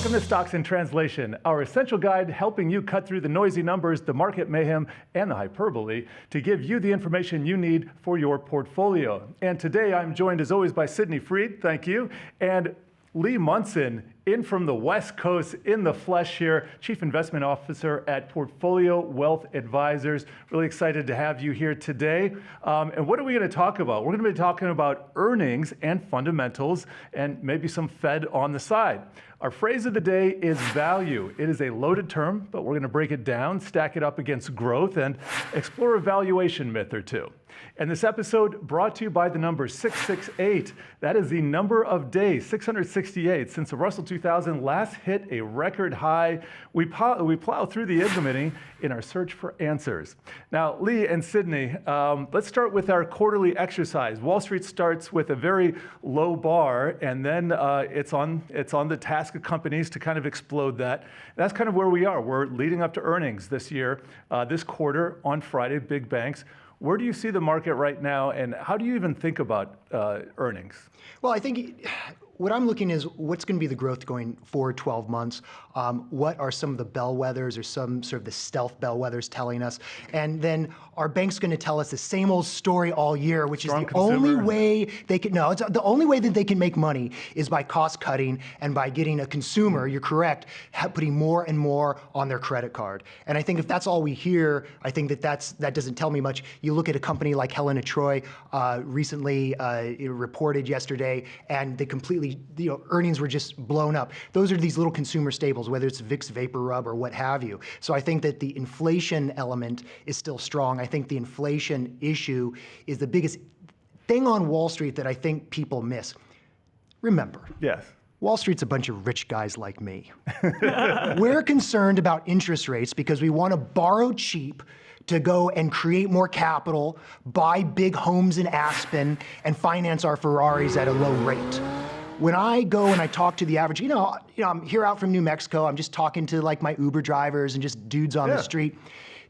Welcome to Stocks in Translation, our essential guide helping you cut through the noisy numbers, the market mayhem, and the hyperbole to give you the information you need for your portfolio. And today I'm joined as always by Sydney Freed, thank you, and Lee Munson, in from the West Coast, in the flesh here, Chief Investment Officer at Portfolio Wealth Advisors. Really excited to have you here today. And what are we going to talk about? We're going to be talking about earnings and fundamentals and maybe some Fed on the side. Our phrase of the day is value. It is a loaded term, but we're going to break it down, stack it up against growth, and explore a valuation myth or two. And this episode brought to you by the number 668. That is the number of days, 668, since the Russell 2000 last hit a record high. We plow through the ignominy in our search for answers. Now, Lee and Sydney, let's start with our quarterly exercise. Wall Street starts with a very low bar, and then it's on the task of companies to kind of explode that. That's kind of where we are. We're leading up to earnings this year, this quarter on Friday, big banks. Where do you see the market right now, and how do you even think about earnings? Well, I think what I'm looking is what's going to be the growth going forward 12 months. What are some of the bellwethers or some sort of the stealth bellwethers telling us? And then are banks going to tell us the same old story all year, which Strong is the consumer. only way they can, no, it's the only way that they can make money is by cost cutting and by getting a consumer, you're correct, putting more and more on their credit card. And I think if that's all we hear, I think that doesn't tell me much. You look at a company like Helen of Troy, recently reported yesterday, and they completely, earnings were just blown up. Those are these little consumer staples, whether it's Vicks Vapor Rub or what have you. So I think that the inflation element is still strong. I think the inflation issue is the biggest thing on Wall Street that I think people miss. Remember, Yes. Wall Street's a bunch of rich guys like me. We're concerned about interest rates because we want to borrow cheap to go and create more capital, buy big homes in Aspen, and finance our Ferraris at a low rate. When I go and I talk to the average, I'm here out from New Mexico, I'm just talking to like my Uber drivers and just dudes on the street.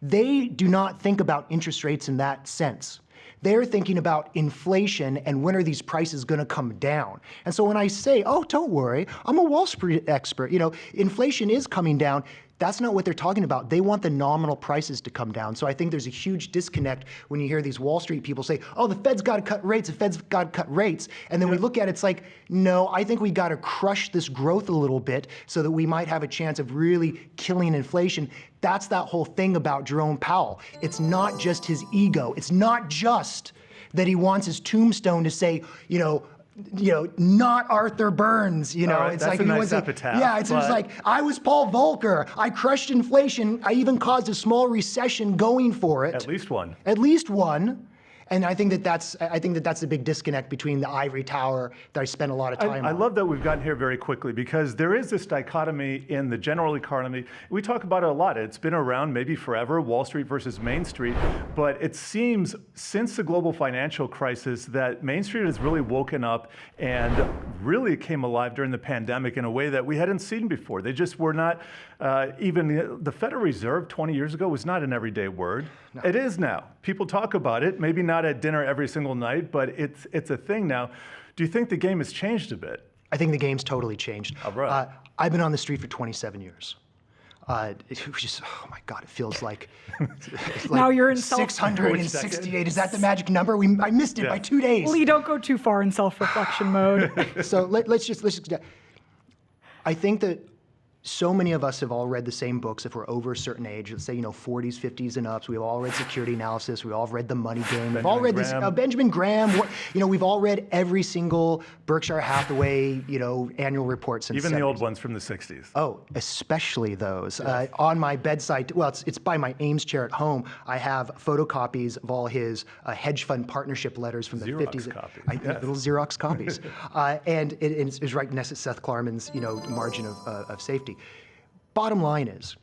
They do not think about interest rates in that sense. They're thinking about inflation and when are these prices going to come down. And so when I say, oh, don't worry, I'm a Wall Street expert, inflation is coming down. That's not what they're talking about. They want the nominal prices to come down. So I think there's a huge disconnect when you hear these Wall Street people say, oh, the Fed's got to cut rates, the Fed's got to cut rates. And then we look at it, it's like, no, I think we got to crush this growth a little bit so that we might have a chance of really killing inflation. That's that whole thing about Jerome Powell. It's not just his ego. It's not just that he wants his tombstone to say, not Arthur Burns, Right, it's that's like a nice epitaph, yeah, it's like I was Paul Volcker. I crushed inflation. I even caused a small recession going for it. At least one. At least one. And I think that's a big disconnect between the ivory tower that I spent a lot of time on. I love that we've gotten here very quickly because there is this dichotomy in the general economy. We talk about it a lot. It's been around maybe forever, Wall Street versus Main Street. But it seems since the global financial crisis that Main Street has really woken up and really came alive during the pandemic in a way that we hadn't seen before. They just were not, even the Federal Reserve 20 years ago was not an everyday word. No. It is now. People talk about it, maybe not at dinner every single night, but it's a thing now. Do you think the game has changed a bit? I think the game's totally changed. All right. I've been on the street for 27 years. It was just, oh my God, it feels like, now you're in 668. Is that the magic number? I missed it by 2 days. Lee, don't go too far in self-reflection mode. So let's just, I think that so many of us have all read the same books if we're over a certain age, let's say, 40s, 50s and ups. We've all read Security Analysis. We've all read The Money Game. We've all read this, Benjamin Graham. We've all read every single Berkshire Hathaway, annual report since Even the the 70s. old ones from the 60s. Oh, especially those. Yes. On my bedside, well, it's by my Ames chair at home. I have photocopies of all his hedge fund partnership letters from the Xerox 50s. Copies. Little Xerox copies. And it's right next to Seth Klarman's, margin of safety. Bottom line is,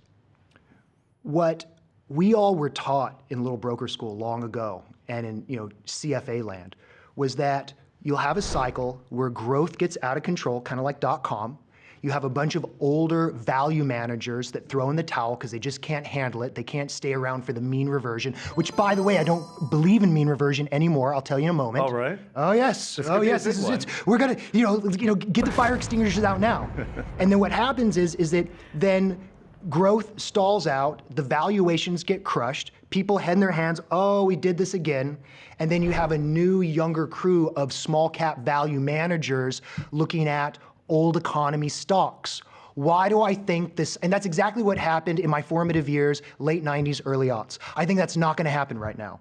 what we all were taught in little broker school long ago and in CFA land was that you'll have a cycle where growth gets out of control, kind of like .com. You have a bunch of older value managers that throw in the towel because they just can't handle it. They can't stay around for the mean reversion, which, by the way, I don't believe in mean reversion anymore. I'll tell you in a moment. All right. Oh yes. Oh yes. This is it. We're gonna, get the fire extinguishers out now. And then what happens is that then growth stalls out, the valuations get crushed, people head in their hands, oh, we did this again. And then you have a new, younger crew of small cap value managers looking at old economy stocks. Why do I think this? And that's exactly what happened in my formative years, late 90s, early aughts. I think that's not going to happen right now.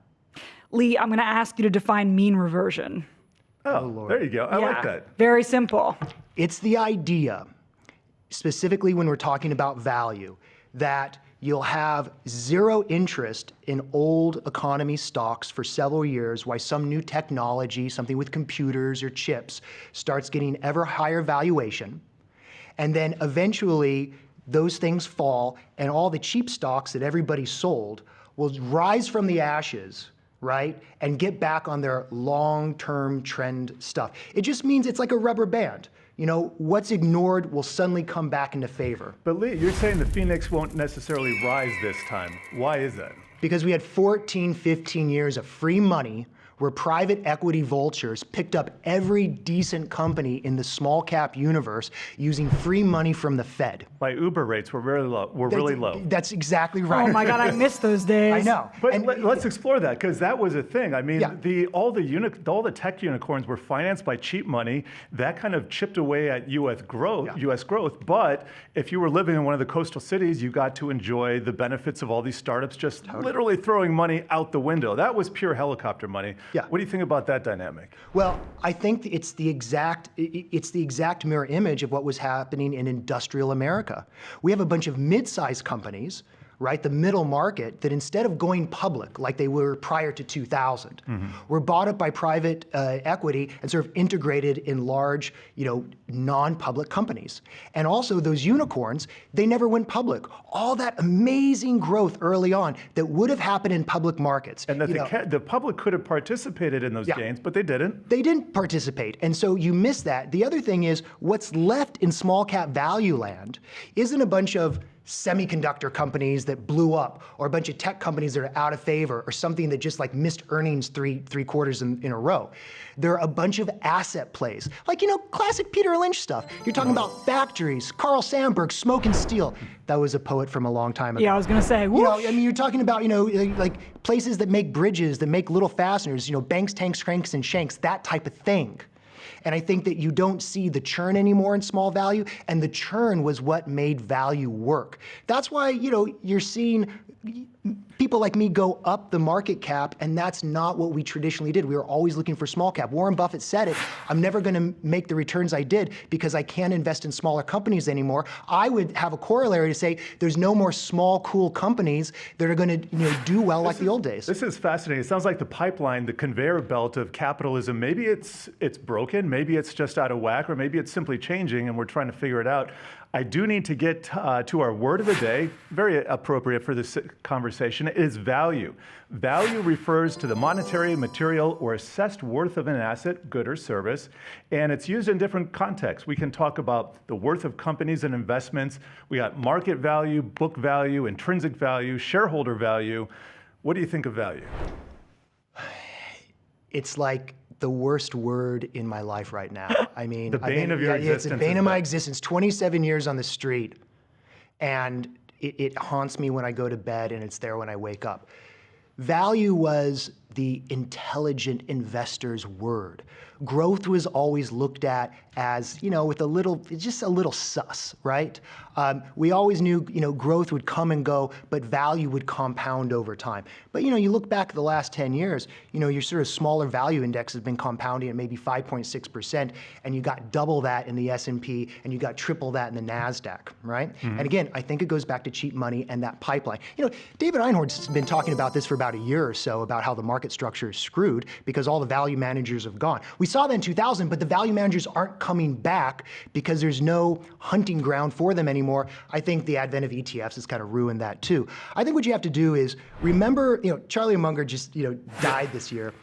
Lee, I'm going to ask you to define mean reversion. Oh, Lord. There you go. I like that. Very simple. It's the idea, specifically when we're talking about value, that you'll have zero interest in old economy stocks for several years while some new technology, something with computers or chips, starts getting ever higher valuation. And then eventually those things fall and all the cheap stocks that everybody sold will rise from the ashes, right? And get back on their long-term trend stuff. It just means it's like a rubber band. What's ignored will suddenly come back into favor. But Lee, you're saying the Phoenix won't necessarily rise this time. Why is that? Because we had 14, 15 years of free money where private equity vultures picked up every decent company in the small cap universe using free money from the Fed. My Uber rates were really low. That's exactly right. Oh my God, I miss those days. I know. But let's explore that, because that was a thing. I mean, Yeah. all the tech unicorns were financed by cheap money. That kind of chipped away at U.S. growth. But if you were living in one of the coastal cities, you got to enjoy the benefits of all these startups just literally throwing money out the window. That was pure helicopter money. Yeah. What do you think about that dynamic? Well, I think it's the exact mirror image of what was happening in industrial America. We have a bunch of mid-sized companies, right, the middle market, that instead of going public like they were prior to 2000, were bought up by private equity and sort of integrated in large, non-public companies. And also those unicorns, they never went public. All that amazing growth early on that would have happened in public markets. And that the public could have participated in those gains, but they didn't. They didn't participate, and so you miss that. The other thing is, what's left in small cap value land isn't a bunch of semiconductor companies that blew up, or a bunch of tech companies that are out of favor, or something that just like missed earnings three quarters in a row. There are a bunch of asset plays, like, classic Peter Lynch stuff. You're talking about factories, Carl Sandburg, Smoke and Steel. That was a poet from a long time ago. Yeah, I was going to say, whoosh. You're talking about, like places that make bridges, that make little fasteners, banks, tanks, cranks, and shanks, that type of thing. And I think that you don't see the churn anymore in small value, and the churn was what made value work. That's why, you're seeing people like me go up the market cap, and that's not what we traditionally did. We were always looking for small cap. Warren Buffett said it, I'm never gonna make the returns I did because I can't invest in smaller companies anymore. I would have a corollary to say there's no more small, cool companies that are gonna do well like the old days. This is fascinating. It sounds like the pipeline, the conveyor belt of capitalism, maybe it's broken, maybe it's just out of whack, or maybe it's simply changing and we're trying to figure it out. I do need to get to our word of the day, very appropriate for this conversation. It is value. Value refers to the monetary, material, or assessed worth of an asset, good or service, and it's used in different contexts. We can talk about the worth of companies and investments. We got market value, book value, intrinsic value, shareholder value. What do you think of value? It's like the worst word in my life right now. I mean, the bane of your existence. It's the bane of my existence. 27 years on the street, and it haunts me when I go to bed, and it's there when I wake up. Value was the intelligent investor's word. Growth was always looked at as, with just a little sus, right? We always knew, growth would come and go, but value would compound over time. But, you look back at the last 10 years, your sort of smaller value index has been compounding at maybe 5.6%, and you got double that in the S&P, and you got triple that in the NASDAQ, right? And again, I think it goes back to cheap money and that pipeline. David Einhorn's been talking about this for about a year or so, about how the market structure is screwed because all the value managers have gone. We saw that in 2000, but the value managers aren't coming back because there's no hunting ground for them anymore. I think the advent of ETFs has kind of ruined that too. I think what you have to do is remember, Charlie Munger just, died this year.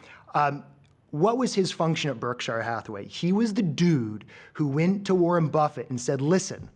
what was his function at Berkshire Hathaway? He was the dude who went to Warren Buffett and said, listen,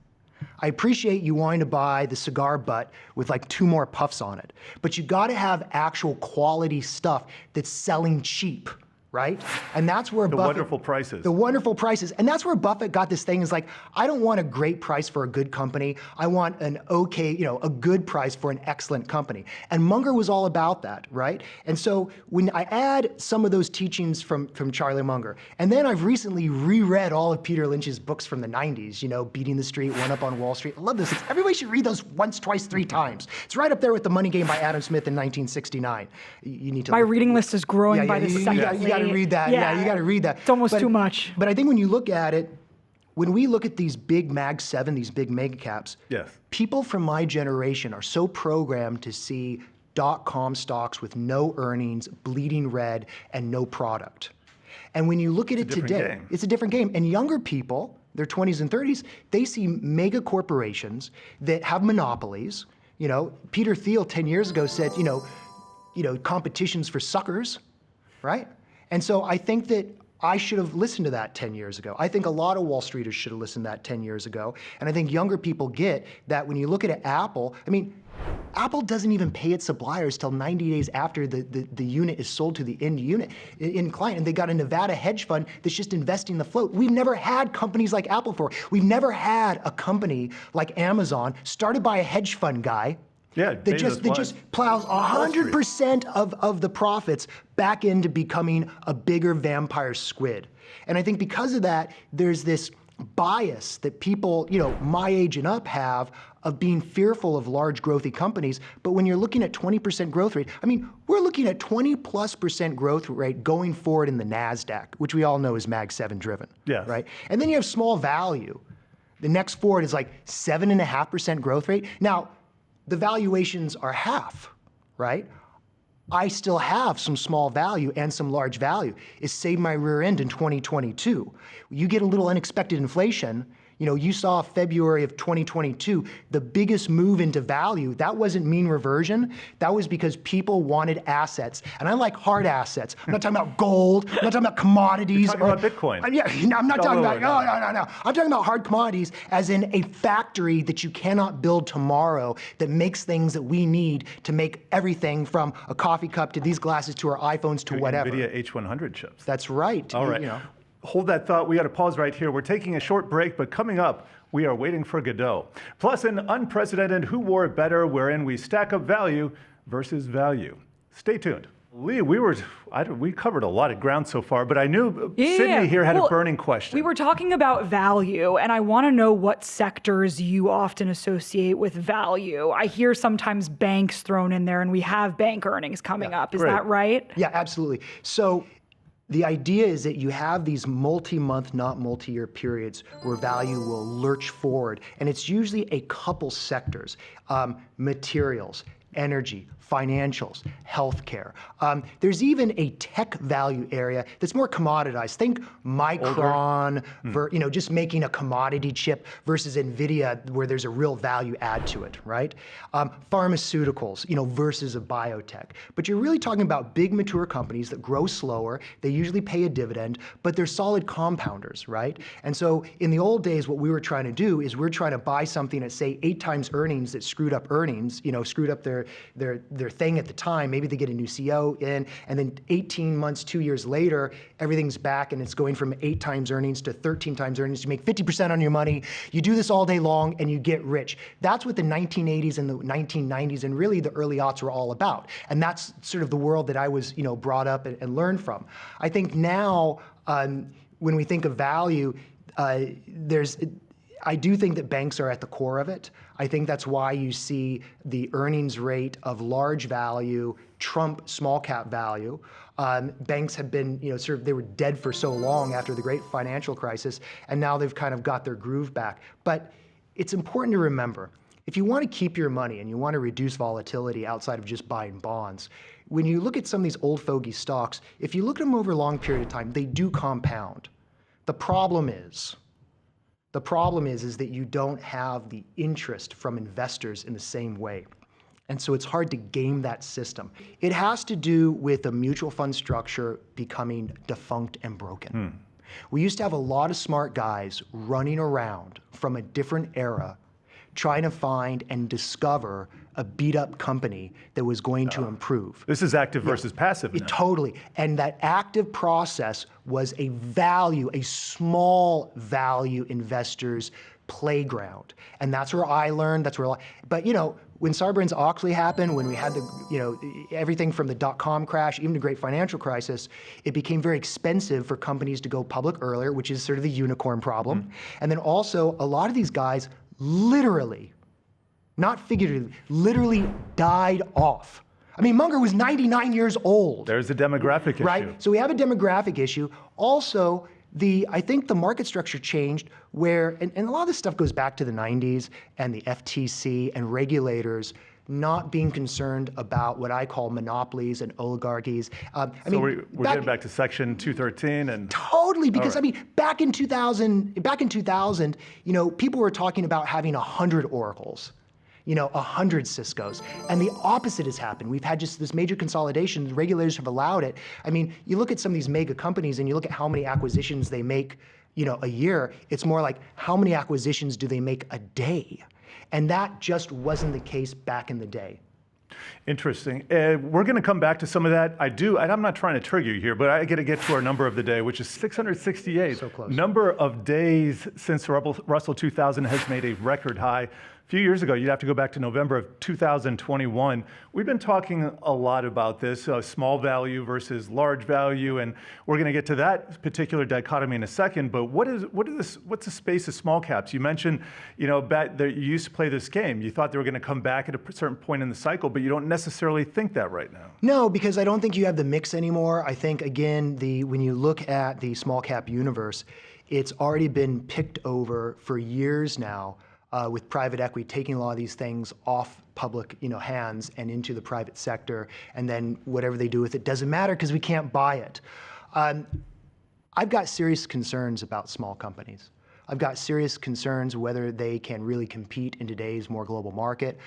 I appreciate you wanting to buy the cigar butt with like 2 more puffs on it, but you got to have actual quality stuff that's selling cheap, right? And that's where The wonderful prices. The wonderful prices. And that's where Buffett got this thing is like, I don't want a great price for a good company. I want an okay, a good price for an excellent company. And Munger was all about that, right? And so when I add some of those teachings from Charlie Munger, and then I've recently reread all of Peter Lynch's books from the 90s, Beating the Street, One Up on Wall Street. I love this. Everybody should read those once, twice, 3 times. It's right up there with The Money Game by Adam Smith in 1969. You need to My reading list is growing by the second. You got to read that. Yeah, you got to read that. It's almost too much. But I think when you look at it, when we look at these big Mag 7, these big mega caps, yes, people from my generation are so programmed to see .com stocks with no earnings, bleeding red, and no product. And when you look at it today, it's a different game. And younger people, their 20s and 30s, they see mega corporations that have monopolies. Peter Thiel 10 years ago said, competition's for suckers, right? And so I think that I should have listened to that 10 years ago. I think a lot of Wall Streeters should have listened to that 10 years ago. And I think younger people get that when you look at Apple, Apple doesn't even pay its suppliers till 90 days after the unit is sold to the end client. And they got a Nevada hedge fund that's just investing the float. We've never had companies like Apple before. We've never had a company like Amazon started by a hedge fund guy. Yeah, that just plows 100% of the profits back into becoming a bigger vampire squid. And I think because of that, there's this bias that people, my age and up have of being fearful of large growthy companies. But when you're looking at 20% growth rate, we're looking at 20+% growth rate going forward in the NASDAQ, which we all know is Mag 7 driven, yes, right? And then you have small value. The next forward is like 7.5% growth rate. Now, the valuations are half, right? I still have some small value and some large value. It saved my rear end in 2022. You get a little unexpected inflation. You saw February of 2022, the biggest move into value. That wasn't mean reversion. That was because people wanted assets. And I like hard assets. I'm not talking about gold. I'm not talking about commodities. You're talking about Bitcoin. Yeah, I'm not talking about, no. I'm talking about hard commodities as in a factory that you cannot build tomorrow that makes things that we need to make everything from a coffee cup to these glasses to our iPhones to whatever. NVIDIA H100 chips. That's right. All right. Hold that thought. We got to pause right here. We're taking a short break, but coming up, we are waiting for Godot. Plus, an unprecedented Who Wore It Better, wherein we stack up value versus value. Stay tuned. Lee, we covered a lot of ground so far, but I knew Sydney here had a burning question. We were talking about value, and I want to know what sectors you often associate with value. I hear sometimes banks thrown in there, and we have bank earnings coming up. Is that right? Yeah, absolutely. So the idea is that you have these multi-month, not multi-year periods where value will lurch forward. And it's usually a couple sectors, materials, energy, financials, healthcare. There's even a tech value area that's more commoditized. Think Micron, just making a commodity chip versus NVIDIA where there's a real value add to it, right? Pharmaceuticals, versus a biotech. But you're really talking about big mature companies that grow slower. They usually pay a dividend, but they're solid compounders, right? And so in the old days, what we were trying to do is we're trying to buy something at say 8 times earnings that screwed up earnings, screwed up their thing at the time. Maybe they get a new CEO in, and then 18 months, 2 years later, everything's back and it's going from 8 times earnings to 13 times earnings. You make 50% on your money. You do this all day long and you get rich. That's what the 1980s and the 1990s and really the early aughts were all about. And that's sort of the world that I was, brought up and learned from. I think now, when we think of value, I do think that banks are at the core of it. I think that's why you see the earnings rate of large value trump small cap value. Banks have been, they were dead for so long after the great financial crisis, and now they've kind of got their groove back. But it's important to remember, if you want to keep your money and you want to reduce volatility outside of just buying bonds, when you look at some of these old fogey stocks, if you look at them over a long period of time, they do compound. The problem is that you don't have the interest from investors in the same way. And so it's hard to game that system. It has to do with a mutual fund structure becoming defunct and broken. We used to have a lot of smart guys running around from a different era trying to find and discover a beat up company that was going to improve. This is active versus passive now. Totally. And that active process was a value, a small value investor's playground. And that's where I learned, but when Sarbanes-Oxley happened, when we had everything from the dot-com crash, even the great financial crisis, it became very expensive for companies to go public earlier, which is sort of the unicorn problem. And then also, a lot of these guys literally, not figuratively, literally died off. I mean, Munger was 99 years old. There's a demographic issue. Right? So we have a demographic issue. Also, I think the market structure changed where, and a lot of this stuff goes back to the 90s and the FTC and regulators not being concerned about what I call monopolies and oligarchies. We're getting back to Section 213 and totally, because back in 2000, people were talking about having 100 oracles. 100 Ciscos. And the opposite has happened. We've had just this major consolidation. The regulators have allowed it. I mean, you look at some of these mega companies and you look at how many acquisitions they make, a year. It's more like how many acquisitions do they make a day? And that just wasn't the case back in the day. Interesting. We're going to come back to some of that. And I'm not trying to trigger you here, but I got to get to our number of the day, which is 668. So close. Number of days since Russell 2000 has made a record high. A few years ago, you'd have to go back to November of 2021. We've been talking a lot about this, small value versus large value, and we're going to get to that particular dichotomy in a second. But what's the space of small caps? You mentioned, that you used to play this game. You thought they were going to come back at a certain point in the cycle, but you don't necessarily think that right now. No, because I don't think you have the mix anymore. I think, again, when you look at the small cap universe, it's already been picked over for years now. With private equity taking a lot of these things off public, hands and into the private sector, and then whatever they do with it doesn't matter because we can't buy it. I've got serious concerns about small companies. I've got serious concerns whether they can really compete in today's more global market.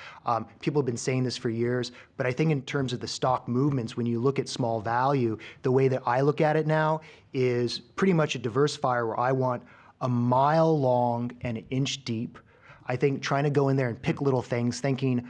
People have been saying this for years, but I think in terms of the stock movements, when you look at small value, the way that I look at it now is pretty much a diversifier where I want a mile long and an inch deep. I think trying to go in there and pick little things, thinking,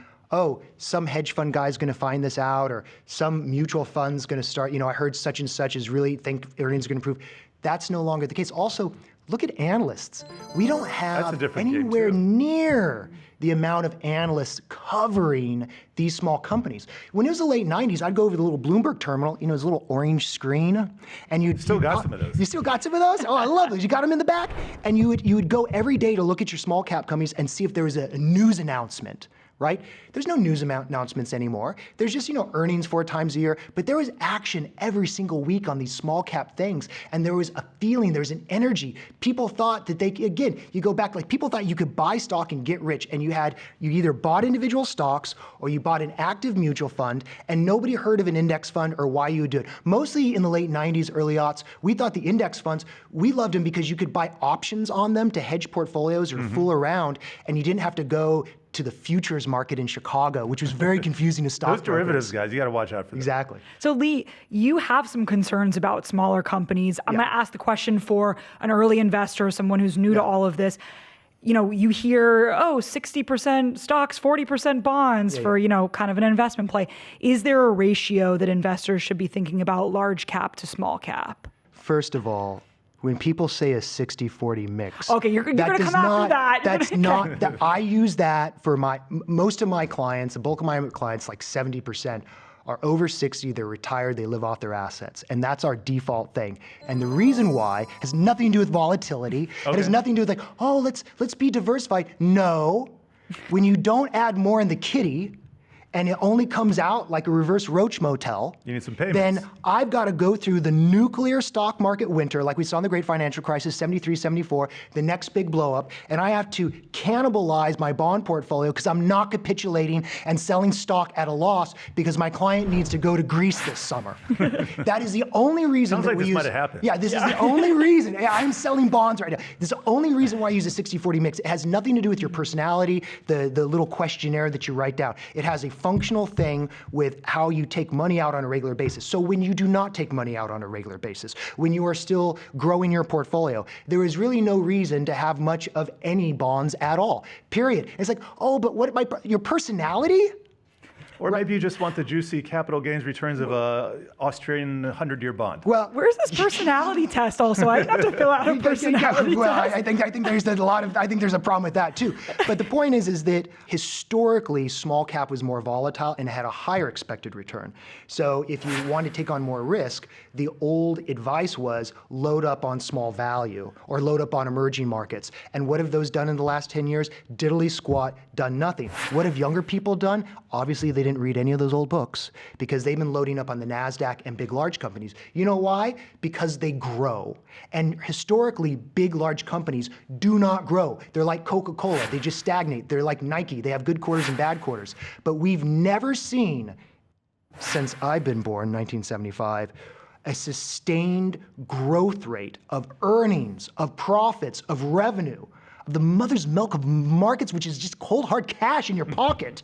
some hedge fund guy's going to find this out, or some mutual fund's going to start, I heard such and such is really think earnings are going to improve. That's no longer the case. Also, look at analysts. We don't have anywhere near the amount of analysts covering these small companies. When it was the late 90s, I'd go over the little Bloomberg terminal, his little orange screen, and you'd still got some of those. You still got some of those? Oh, I love those. You got them in the back? And you would go every day to look at your small cap companies and see if there was a news announcement. Right? There's no news announcements anymore. There's just, earnings 4 times a year, but there was action every single week on these small cap things. And there was a feeling, there's an energy. People thought that you go back, people thought you could buy stock and get rich, and you either bought individual stocks or you bought an active mutual fund, and nobody heard of an index fund or why you would do it. Mostly in the late 90s, early aughts, we thought the index funds, we loved them because you could buy options on them to hedge portfolios or fool around, and you didn't have to go to the futures market in Chicago, which was very confusing to stock Those derivatives guys, you got to watch out for them. Exactly. So Lee, you have some concerns about smaller companies. I'm going to ask the question for an early investor, someone who's new to all of this. You hear, 60% stocks, 40% bonds for, kind of an investment play. Is there a ratio that investors should be thinking about large cap to small cap? First of all, when people say a 60-40 mix, okay, you're going to come after that. That's not that. I use that for most of my clients. The bulk of my clients, like 70%, are over 60. They're retired. They live off their assets, and that's our default thing. And the reason why has nothing to do with volatility. Okay. It has nothing to do with let's be diversified. No, when you don't add more in the kitty, and it only comes out like a reverse roach motel, you need some payments. Then I've got to go through the nuclear stock market winter, like we saw in the great financial crisis, 73, 74, the next big blow up, and I have to cannibalize my bond portfolio because I'm not capitulating and selling stock at a loss because my client needs to go to Greece this summer. That is the only reason Sounds that like we this use. might have happened. Yeah, this is the only reason. I'm selling bonds right now. This is the only reason why I use a 60-40 mix. It has nothing to do with your personality, the little questionnaire that you write down. It has a functional thing with how you take money out on a regular basis. So when you do not take money out on a regular basis, when you are still growing your portfolio, there is really no reason to have much of any bonds at all, period. It's like, oh, but what about your personality? Or maybe you just want the juicy capital gains returns of a Australian 100-year bond. Well, Where's this personality test also? I have to fill out a personality well, test. I think there's a problem with that too. But the point is that historically, small cap was more volatile and had a higher expected return. So if you want to take on more risk, the old advice was load up on small value or load up on emerging markets. And what have those done in the last 10 years? Diddly squat, done nothing. What have younger people done? Obviously, they didn't read any of those old books because they've been loading up on the NASDAQ and big, large companies. You know why? Because they grow. And historically, big, large companies do not grow. They're like Coca-Cola. They just stagnate. They're like Nike. They have good quarters and bad quarters. But we've never seen, since I've been born, 1975, a sustained growth rate of earnings, of profits, of revenue, of the mother's milk of markets, which is just cold, hard cash in your pocket,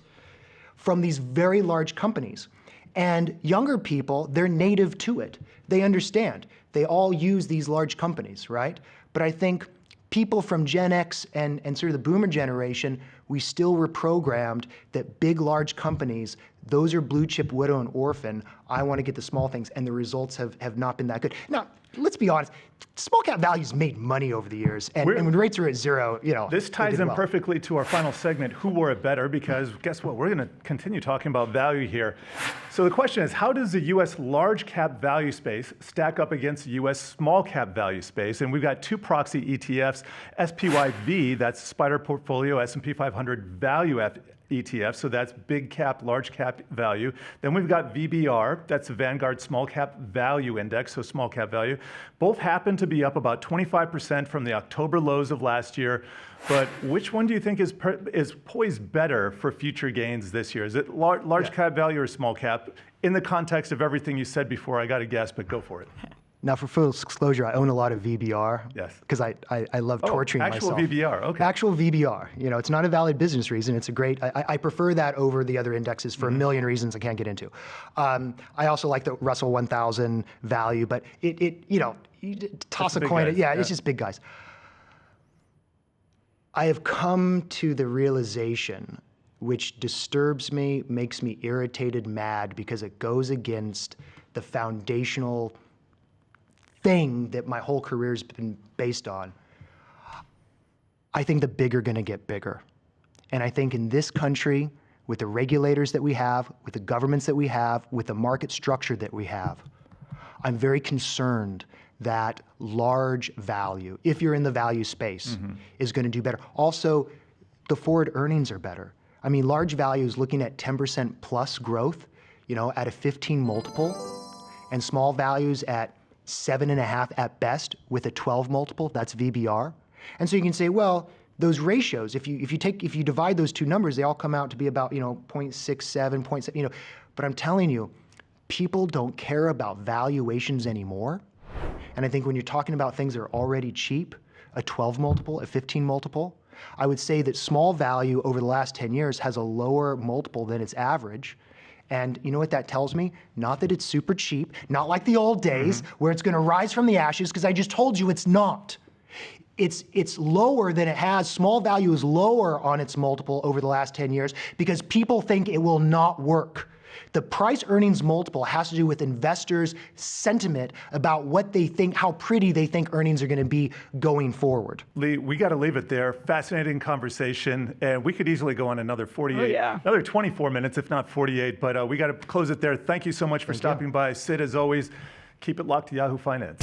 from these very large companies. And younger people, they're native to it. They understand. They all use these large companies, right? But I think people from Gen X and sort of the boomer generation, we still were programmed that big, large companies, those are blue chip, widow, and orphan. I want to get the small things, and the results have not been that good. Now, let's be honest, small cap values made money over the years, and when rates are at zero, This ties in perfectly to our final segment, Who Wore It Better? Because guess what? We're going to continue talking about value here. So the question is, how does the U.S. large cap value space stack up against the U.S. small cap value space? And we've got two proxy ETFs, SPYV, that's Spider Portfolio S&P 500 Value ETF, so that's big cap, large cap value. Then we've got VBR, that's the Vanguard Small Cap Value Index, so small cap value. Both happen to be up about 25% from the October lows of last year. But which one do you think is poised better for future gains this year? Is it large cap value or small cap? In the context of everything you said before, I got to guess, but go for it. Now, for full disclosure, I own a lot of VBR. Yes. Because I love torturing myself. Actual VBR, okay. Actual VBR. It's not a valid business reason. It's a great, I prefer that over the other indexes for a million reasons I can't get into. I also like the Russell 1000 value, but you toss a coin. Yeah, it's just big guys. I have come to the realization, which disturbs me, makes me irritated, mad, because it goes against the foundational thing that my whole career's been based on. I think the big are going to get bigger. And I think in this country, with the regulators that we have, with the governments that we have, with the market structure that we have, I'm very concerned that large value, if you're in the value space, is going to do better. Also, the forward earnings are better. I mean, large value is looking at 10% plus growth, at a 15 multiple, and small values at 7.5 at best with a 12 multiple. That's VBR. And so you can say, well, those ratios, if you divide those two numbers, they all come out to be about 0.67, 0.7. But I'm telling you, people don't care about valuations anymore. And I think when you're talking about things that are already cheap, a 12 multiple, a 15 multiple, I would say that small value over the last 10 years has a lower multiple than its average. And you know what that tells me? Not that it's super cheap, not like the old days where it's going to rise from the ashes, because I just told you it's not. It's lower than it has. Small value is lower on its multiple over the last 10 years because people think it will not work. The price earnings multiple has to do with investors' sentiment about what they think, how pretty they think earnings are going to be going forward. Lee, we got to leave it there. Fascinating conversation, and we could easily go on another 48, another 24 minutes, if not 48, but we got to close it there. Thank you so much for stopping by. Sid, as always, keep it locked to Yahoo Finance.